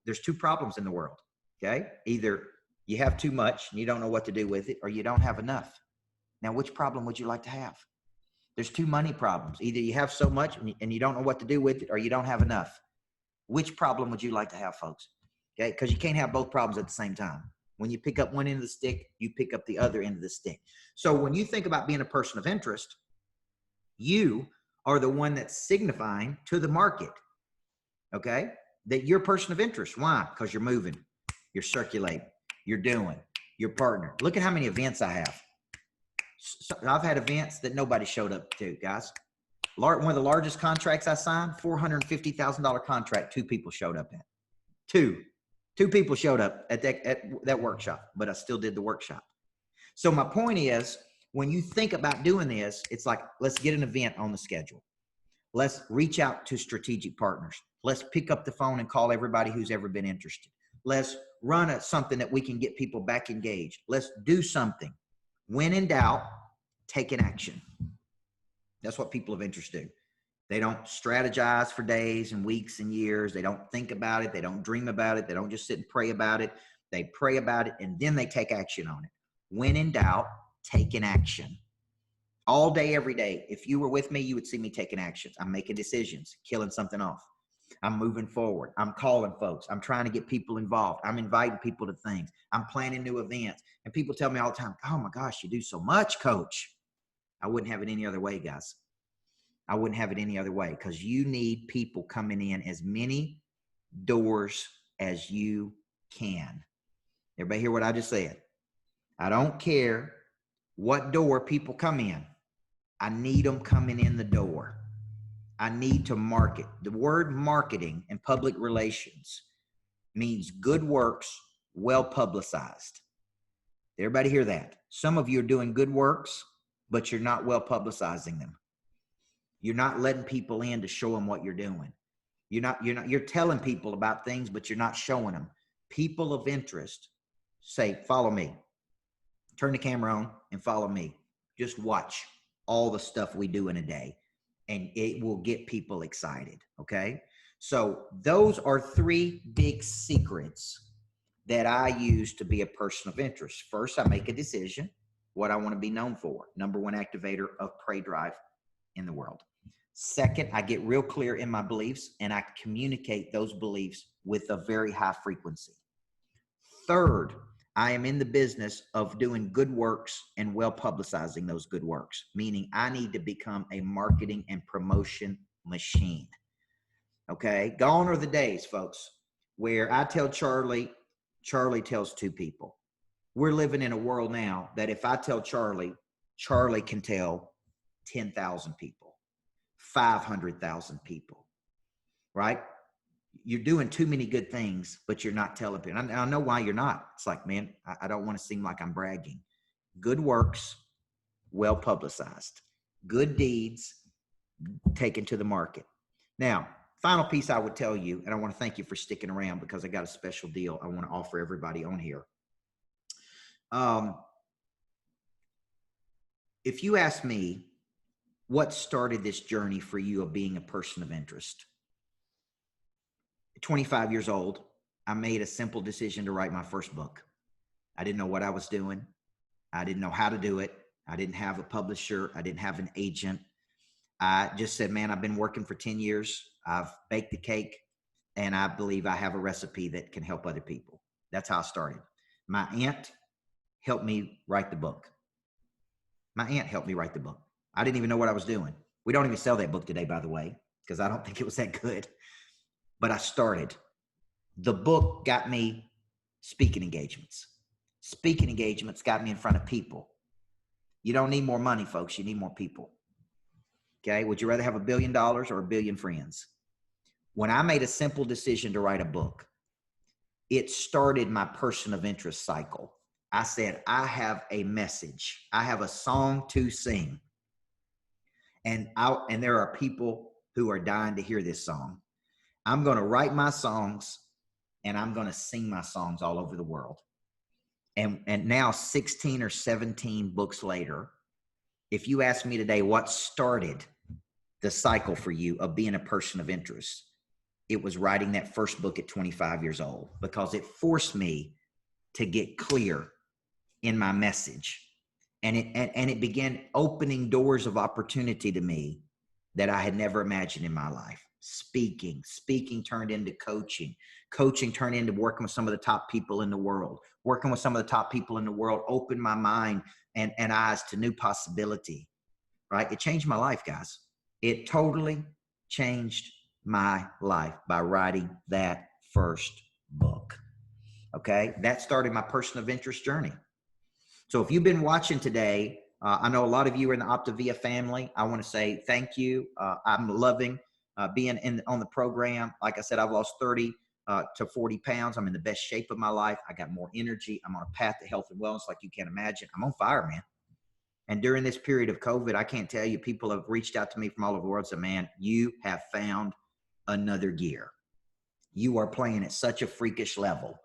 There's two problems in the world, okay? Either you have too much and you don't know what to do with it, or you don't have enough. Now, which problem would you like to have? There's two money problems. Either you have so much and you don't know what to do with it, or you don't have enough. Which problem would you like to have, folks? Okay, because you can't have both problems at the same time. When you pick up one end of the stick, you pick up the other end of the stick. So when you think about being a person of interest, you are the one that's signifying to the market, okay, that you're a person of interest. Why? Because you're moving, you're circulating, you're doing, you're partnering. Look at how many events I have. So I've had events that nobody showed up to, guys. One of the largest contracts I signed, $450,000 contract, 2 people showed up at. Two people showed up at that workshop, but I still did the workshop. So my point is, when you think about doing this, it's like, let's get an event on the schedule. Let's reach out to strategic partners. Let's pick up the phone and call everybody who's ever been interested. Let's run something that we can get people back engaged. Let's do something. When in doubt, take an action. That's what people of interest do. They don't strategize for days and weeks and years. They don't think about it. They don't dream about it. They don't just sit and pray about it. They pray about it and then they take action on it. When in doubt, take an action. All day, every day. If you were with me, you would see me taking actions. I'm making decisions, killing something off. I'm moving forward. I'm calling folks. I'm trying to get people involved. I'm inviting people to things. I'm planning new events. And people tell me all the time, oh my gosh, you do so much, coach. I wouldn't have it any other way, guys. I wouldn't have it any other way, because you need people coming in as many doors as you can. Everybody hear what I just said? I don't care what door people come in. I need them coming in the door. I need to market. The word marketing and public relations means good works, well publicized. Everybody hear that? Some of you are doing good works, but you're not well publicizing them. You're not letting people in to show them what you're doing. You're telling people about things, but you're not showing them. People of interest say, follow me. Turn the camera on and follow me. Just watch all the stuff we do in a day, and it will get people excited, okay? So those are 3 big secrets that I use to be a person of interest. First, I make a decision, what I want to be known for. #1 activator of Pray Drive in the world. Second, I get real clear in my beliefs and I communicate those beliefs with a very high frequency. Third, I am in the business of doing good works and well publicizing those good works, meaning I need to become a marketing and promotion machine. Okay, gone are the days, folks, where I tell Charlie, Charlie tells 2 people. We're living in a world now that if I tell Charlie, Charlie can tell 10,000 people. 500,000 people, right? You're doing too many good things, but you're not telling people. I know why you're not. It's like, man, I don't want to seem like I'm bragging. Good works, well publicized. Good deeds taken to the market. Now, final piece I would tell you, and I want to thank you for sticking around because I got a special deal I want to offer everybody on here. If you ask me, what started this journey for you of being a person of interest? 25 years old, I made a simple decision to write my first book. I didn't know what I was doing. I didn't know how to do it. I didn't have a publisher. I didn't have an agent. I just said, man, I've been working for 10 years. I've baked the cake, and I believe I have a recipe that can help other people. That's how I started. My aunt helped me write the book. I didn't even know what I was doing. We don't even sell that book today, by the way, because I don't think it was that good. But I started. The book got me speaking engagements. Speaking engagements got me in front of people. You don't need more money, folks. You need more people. Okay? Would you rather have $1 billion or 1 billion friends? When I made a simple decision to write a book, it started my person of interest cycle. I said, I have a message. I have a song to sing. And there are people who are dying to hear this song. I'm going to write my songs and I'm going to sing my songs all over the world. And now 16 or 17 books later, if you ask me today what started the cycle for you of being a person of interest, it was writing that first book at 25 years old, because it forced me to get clear in my message. And it began opening doors of opportunity to me that I had never imagined in my life. Speaking turned into coaching. Coaching turned into working with some of the top people in the world. Working with some of the top people in the world opened my mind and eyes to new possibility, right? It changed my life, guys. It totally changed my life by writing that first book. Okay, that started my person of interest journey. So if you've been watching today, I know a lot of you are in the Optavia family. I want to say thank you. I'm loving being on the program. Like I said, I've lost 30 to 40 pounds. I'm in the best shape of my life. I got more energy. I'm on a path to health and wellness like you can't imagine. I'm on fire, man. And during this period of COVID, I can't tell you, people have reached out to me from all over the world and said, man, you have found another gear. You are playing at such a freakish level.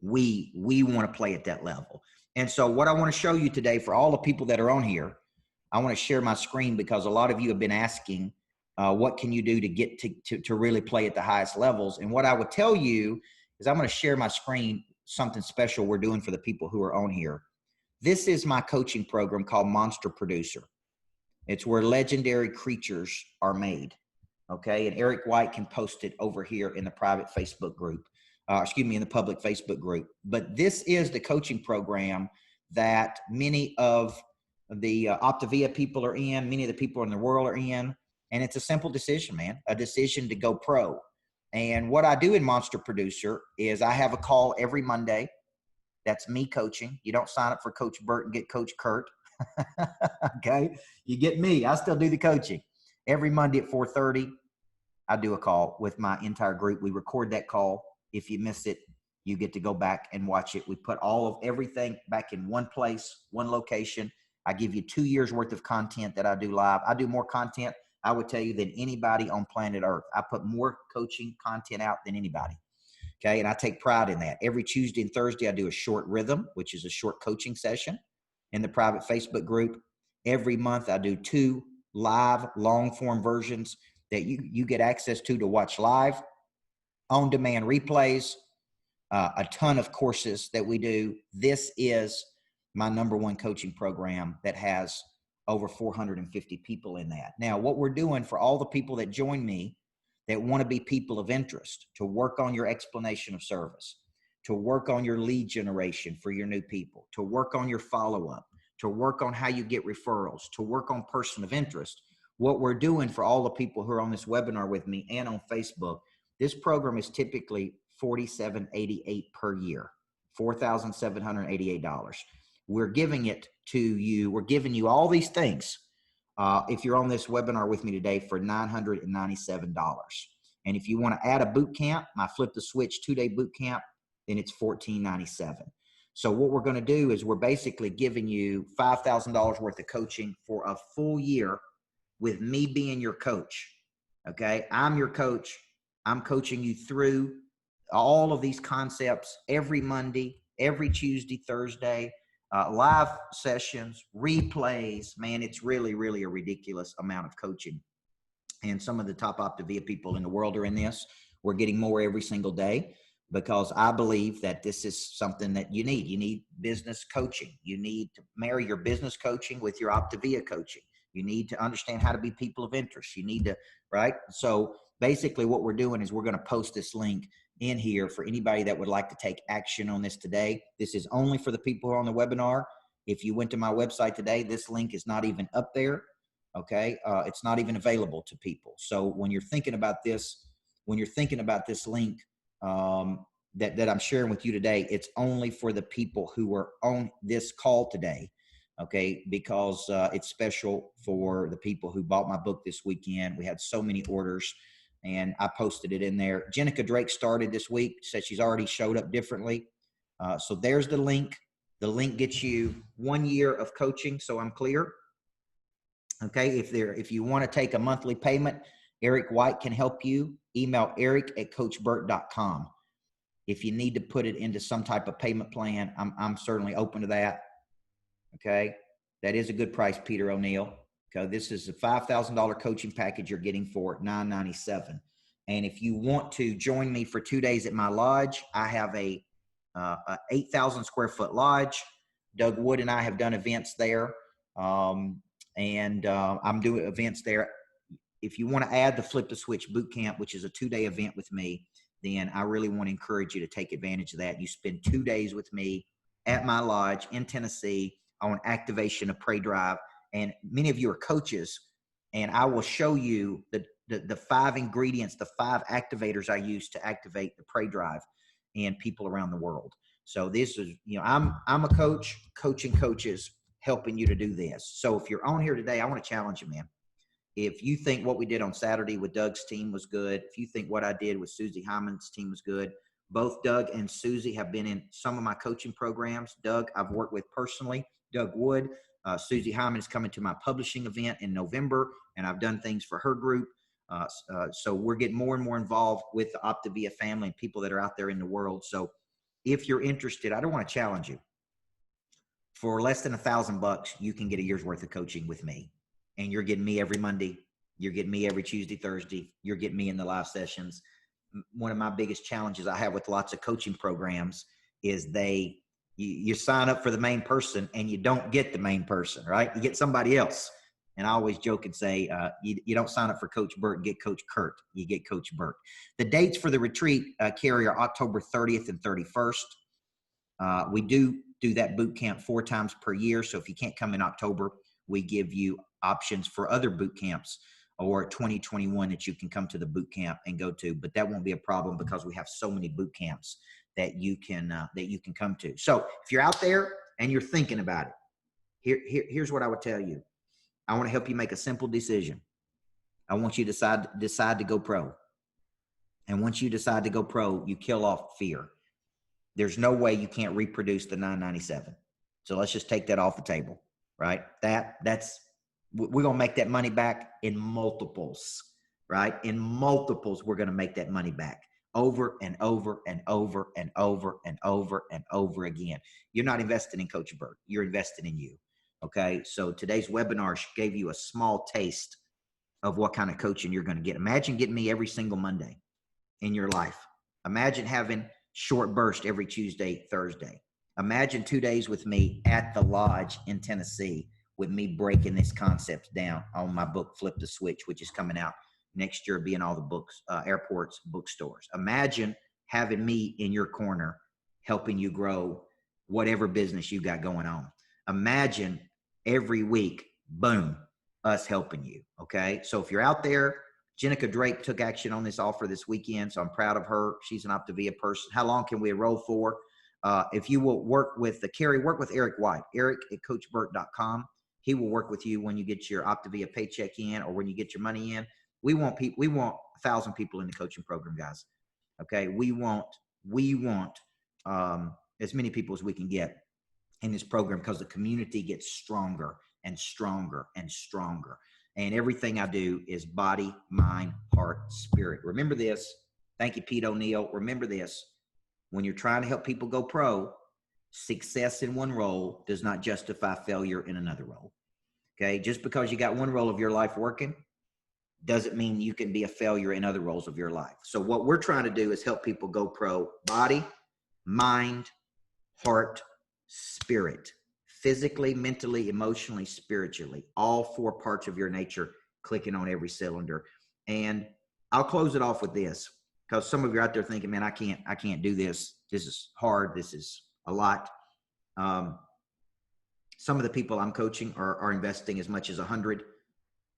We want to play at that level. And so what I want to show you today, for all the people that are on here, I want to share my screen, because a lot of you have been asking, what can you do to get to really play at the highest levels? And what I would tell you is I'm going to share my screen, something special we're doing for the people who are on here. This is my coaching program called Monster Producer. It's where legendary creatures are made. Okay. And Eric White can post it over here in the private Facebook group. In the public Facebook group. But this is the coaching program that many of the Optavia people are in, many of the people in the world are in. And it's a simple decision, man, a decision to go pro. And what I do in Monster Producer is I have a call every Monday. That's me coaching. You don't sign up for Coach Burt and get Coach Kurt. Okay. You get me. I still do the coaching. Every Monday at 4:30, I do a call with my entire group. We record that call. If you miss it, you get to go back and watch it. We put all of everything back in one place, one location. I give you 2 years worth of content that I do live. I do more content, I would tell you, than anybody on planet Earth. I put more coaching content out than anybody. Okay. And I take pride in that. Every Tuesday and Thursday, I do a short rhythm, which is a short coaching session in the private Facebook group. Every month, I do 2 live long form versions that you get access to watch live, on-demand replays, a ton of courses that we do. This is my #1 coaching program that has over 450 people in that. Now, what we're doing for all the people that join me that want to be people of interest, to work on your explanation of service, to work on your lead generation for your new people, to work on your follow-up, to work on how you get referrals, to work on person of interest. What we're doing for all the people who are on this webinar with me and on Facebook, this program is typically $4,788 per year, $4,788. We're giving it to you. We're giving you all these things. If you're on this webinar with me today, for $997. And if you want to add a boot camp, my Flip the Switch 2-day boot camp, then it's $1,497. So what we're going to do is we're basically giving you $5,000 worth of coaching for a full year with me being your coach. Okay. I'm your coach. I'm coaching you through all of these concepts every Monday, every Tuesday, Thursday, live sessions, replays. Man, it's really, really a ridiculous amount of coaching. And some of the top Optavia people in the world are in this. We're getting more every single day, because I believe that this is something that you need. You need business coaching. You need to marry your business coaching with your Optavia coaching. You need to understand how to be people of interest. You need to, right? So basically what we're doing is we're going to post this link in here for anybody that would like to take action on this today. This is only for the people who are on the webinar. If you went to my website today, this link is not even up there. Okay. It's not even available to people. So when you're thinking about this link that I'm sharing with you today, it's only for the people who are on this call today. Okay. Because it's special for the people who bought my book this weekend. We had so many orders. and I posted it in there. Jenica Drake started this week, said she's already showed up differently. So there's the link. The link gets you 1 year of coaching, so I'm clear. Okay, if you want to take a monthly payment, Eric White can help you. Email eric@coachburt.com. If you need to put it into some type of payment plan, I'm certainly open to that. Okay, that is a good price, Peter O'Neill. Okay, this is a $5,000 coaching package you're getting for $997. And if you want to join me for 2 days at my lodge, I have a 8,000 square foot lodge. Doug Wood and I have done events there, and I'm doing events there. If you want to add the Flip the Switch boot camp, which is a 2-day event with me, then I really want to encourage you to take advantage of that. You spend 2 days with me at my lodge in Tennessee on activation of Pray Drive. And many of you are coaches, and I will show you the 5 ingredients, the 5 activators I use to activate the Pray Drive and people around the world. So this is, I'm a coach, coaching coaches, helping you to do this. So if you're on here today, I want to challenge you, man. If you think what we did on Saturday with Doug's team was good, if you think what I did with Susie Hyman's team was good, both Doug and Susie have been in some of my coaching programs. Doug, I've worked with personally. Doug Wood. Susie Hyman is coming to my publishing event in November, and I've done things for her group. So we're getting more and more involved with the Optavia family and people that are out there in the world. So if you're interested, I don't want to challenge you. For less than $1,000, you can get a year's worth of coaching with me. And you're getting me every Monday. You're getting me every Tuesday, Thursday. You're getting me in the live sessions. One of my biggest challenges I have with lots of coaching programs is you sign up for the main person and you don't get the main person, right? You get somebody else. And I always joke and say, you don't sign up for Coach Burt, get Coach Kurt. You get Coach Burt. The dates for the retreat, Carrie, are October 30th and 31st. We do that boot camp 4 times per year. So if you can't come in October, we give you options for other boot camps or 2021 that you can come to the boot camp and go to. But that won't be a problem because we have so many boot camps that you can come to. So if you're out there and you're thinking about it, here's what I would tell you. I want to help you make a simple decision. I want you to decide to go pro. And once you decide to go pro, you kill off fear. There's no way you can't reproduce the 997. So let's just take that off the table, right? We're going to make that money back in multiples, right? In multiples, we're going to make that money back over and over and over and over and over and over again. You're not investing in Coach Burt. You're investing in you. Okay. So today's webinar gave you a small taste of what kind of coaching you're going to get. Imagine getting me every single Monday in your life. Imagine having short burst every Tuesday, Thursday. Imagine 2 days with me at the lodge in Tennessee with me breaking this concept down on my book, Flip the Switch, which is coming out next year, being all the books, airports, bookstores. Imagine having me in your corner, helping you grow whatever business you got going on. Imagine every week, boom, us helping you. Okay. So if you're out there, Jenica Drake took action on this offer this weekend. So I'm proud of her. She's an Optavia person. How long can we enroll for? If you will work with Carrie, work with Eric White, eric@coachburt.com. He will work with you when you get your Optavia paycheck in or when you get your money in. We want 1,000 people in the coaching program, guys. Okay. We want as many people as we can get in this program because the community gets stronger and stronger and stronger. And everything I do is body, mind, heart, spirit. Remember this. Thank you, Pete O'Neill. Remember this. When you're trying to help people go pro, success in one role does not justify failure in another role. Okay. Just because you got one role of your life working doesn't mean you can be a failure in other roles of your life. So what we're trying to do is help people go pro: body, mind, heart, spirit, physically, mentally, emotionally, spiritually, all 4 parts of your nature clicking on every cylinder. And I'll close it off with this, because some of you are out there thinking, man, I can't do this. This is hard. This is a lot. Some of the people I'm coaching are investing as much as $100,000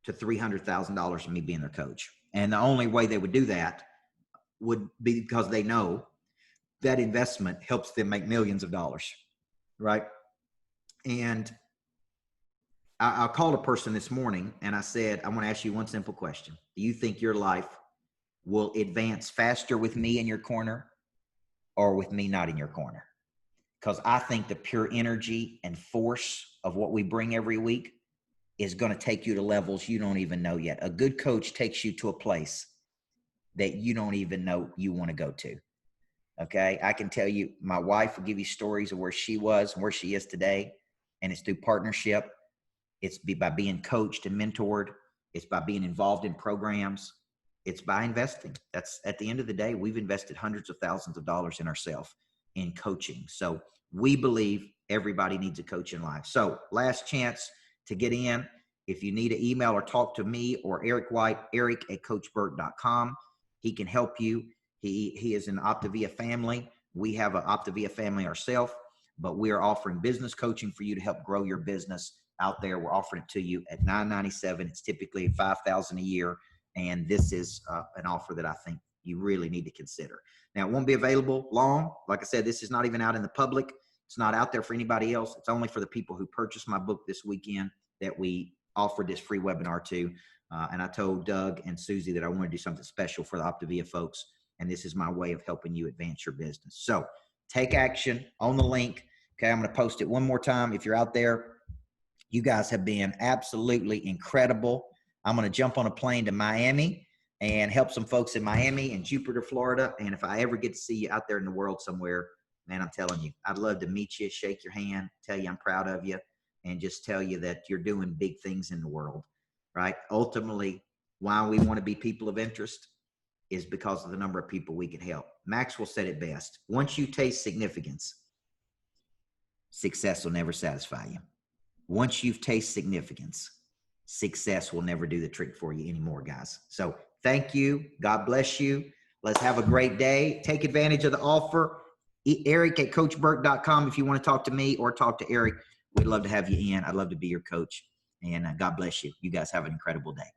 to $300,000 in me being their coach. And the only way they would do that would be because they know that investment helps them make millions of dollars, right? And I called a person this morning and I said, I want to ask you one simple question. Do you think your life will advance faster with me in your corner or with me not in your corner. Because I think the pure energy and force of what we bring every week is going to take you to levels you don't even know yet. A good coach takes you to a place that you don't even know you want to go to. Okay. I can tell you, my wife will give you stories of where she was and where she is today. And it's through partnership. It's by being coached and mentored. It's by being involved in programs. It's by investing. That's at the end of the day, we've invested hundreds of thousands of dollars in ourselves in coaching. So we believe everybody needs a coach in life. So last chance to get in. If you need an email or talk to me or Eric White, eric@coachburt.com. He can help you. He is an Optavia family. We have an Optavia family ourselves, but we are offering business coaching for you to help grow your business out there. We're offering it to you at $997. It's typically $5,000 a year. And this is an offer that I think you really need to consider. Now, it won't be available long. Like I said, this is not even out in the public. It's not out there for anybody else. It's only for the people who purchased my book this weekend that we offered this free webinar to. And I told Doug and Susie that I want to do something special for the Optavia folks. And this is my way of helping you advance your business. So take action on the link. Okay, I'm going to post it one more time. If you're out there, you guys have been absolutely incredible. I'm going to jump on a plane to Miami and help some folks in Miami and Jupiter, Florida. And if I ever get to see you out there in the world somewhere, man, I'm telling you, I'd love to meet you, shake your hand, tell you I'm proud of you, and just tell you that you're doing big things in the world, right? Ultimately, why we want to be people of interest is because of the number of people we can help. Maxwell said it best. Once you taste significance, success will never satisfy you. Once you've tasted significance, success will never do the trick for you anymore, guys. So thank you. God bless you. Let's have a great day. Take advantage of the offer. Eric@coachburt.com if you want to talk to me or talk to Eric. We'd love to have you in. I'd love to be your coach. And God bless you. You guys have an incredible day.